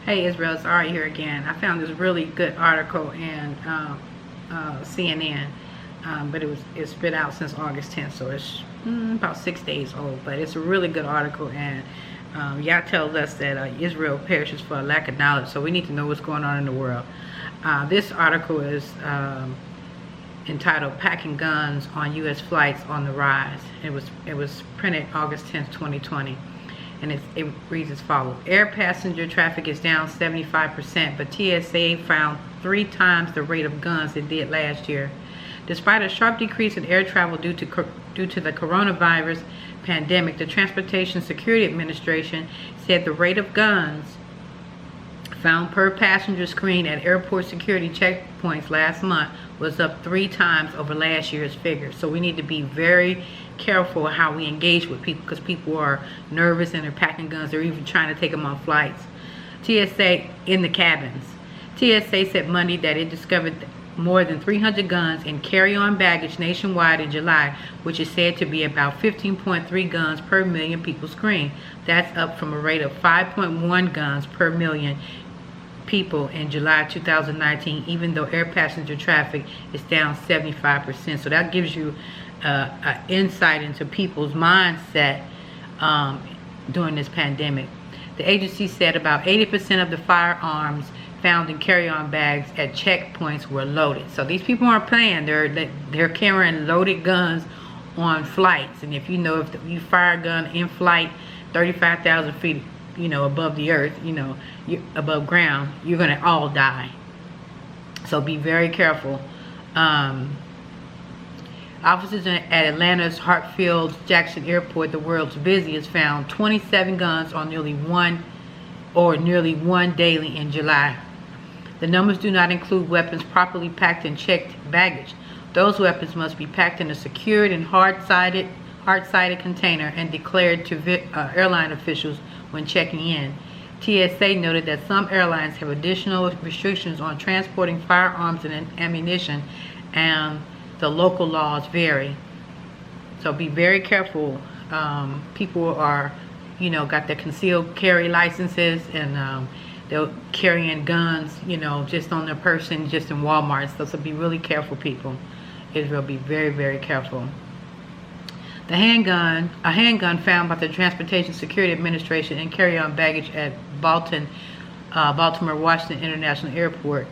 Hey Israel, it's Ari here again. I found this really good article in CNN, but it's been out since August 10th, so it's about 6 days old. But it's a really good article, and Yah tells us that Israel perishes for a lack of knowledge, so we need to know what's going on in the world. This article is entitled "Packing Guns on U.S. Flights on the Rise." It was printed August 10th, 2020. And it reads as follows. Air passenger traffic is down 75%, but TSA found 3 times the rate of guns it did last year. Despite a sharp decrease in air travel due to the coronavirus pandemic, the Transportation Security Administration said the rate of guns found per passenger screen at airport security checkpoints last month was up 3 times over last year's figure. So we need to be very careful how we engage with people, because people are nervous and they're packing guns. They're even trying to take them on flights. TSA in the cabins. TSA said Monday that it discovered more than 300 guns in carry-on baggage nationwide in July, which is said to be about 15.3 guns per million people screened. That's up from a rate of 5.1 guns per million people in July 2019, even though air passenger traffic is down 75%. So that gives you an insight into people's mindset during this pandemic. The agency said about 80% of the firearms found in carry-on bags at checkpoints were loaded. So these people aren't playing. They're carrying loaded guns on flights. And if you you fire a gun in flight 35,000 feet, above the earth, above ground, you're gonna all die. So be very careful. Officers at Atlanta's Hartsfield-Jackson Airport, the world's busiest, found 27 guns on nearly one daily in July. The numbers do not include weapons properly packed and checked baggage. Those weapons must be packed in a secured and hard-sided container and declared to airline officials when checking in. TSA noted that some airlines have additional restrictions on transporting firearms and ammunition, and the local laws vary. So be very careful. People are, got their concealed carry licenses, and they're carrying guns, just on their person, just in Walmart. So be really careful, people. Israel, be very, very careful. A handgun found by the Transportation Security Administration in carry-on baggage at Baltimore Washington International Airport.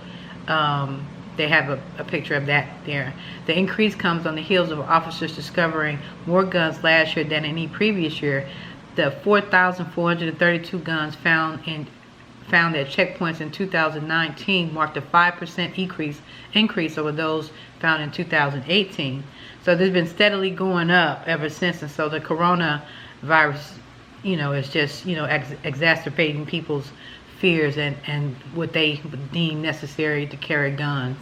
They have a picture of that there. The increase comes on the heels of officers discovering more guns last year than any previous year. The 4,432 guns found at checkpoints in 2019 marked a 5% increase over those found in 2018. So there's been steadily going up ever since, and so the coronavirus, is just, exacerbating people's fears and what they deem necessary to carry guns.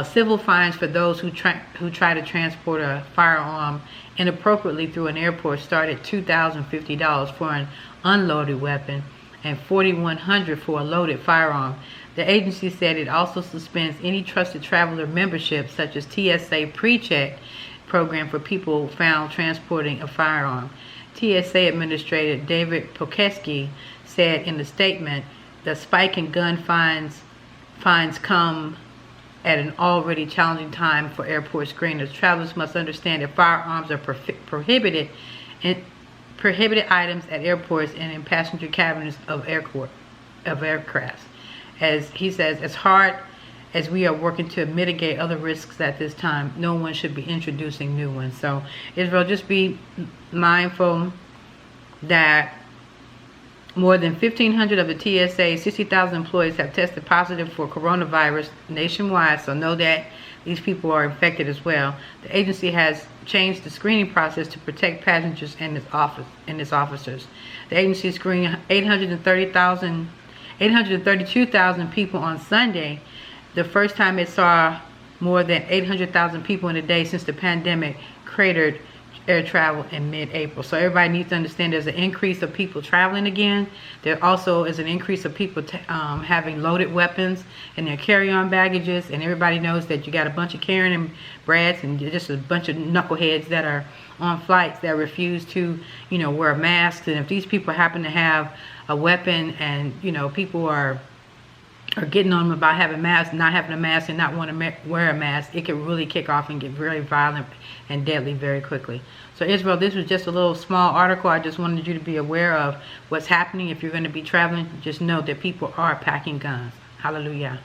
Civil fines for those who try to transport a firearm inappropriately through an airport start at $2,050 for an unloaded weapon and $4,100 for a loaded firearm. The agency said it also suspends any trusted traveler membership, such as TSA PreCheck program for people found transporting a firearm. TSA Administrator David Pokeski said in the statement, the spike in gun fines come at an already challenging time for airport screeners. Travelers must understand that firearms are prohibited items at airports and in passenger cabins of aircraft. As he says, as hard as we are working to mitigate other risks at this time, no one should be introducing new ones. So Israel, just be mindful that more than 1,500 of the TSA 60,000 employees have tested positive for coronavirus nationwide, so know that these people are infected as well. The agency has changed the screening process to protect passengers and its officers. The agency screened 832,000 people on Sunday, the first time it saw more than 800,000 people in a day since the pandemic cratered air travel in mid-April. So everybody needs to understand there's an increase of people traveling again. There also is an increase of people having loaded weapons in their carry-on baggages, and everybody knows that you got a bunch of Karen and Brads and just a bunch of knuckleheads that are on flights that refuse to, you know, wear masks. And if these people happen to have a weapon and, you know, people are getting on them about having masks, not having a mask, and not want to wear a mask, it can really kick off and get very violent and deadly very quickly. So Israel, this was just a little small article. I just wanted you to be aware of what's happening. If you're going to be traveling, just know that people are packing guns. Hallelujah.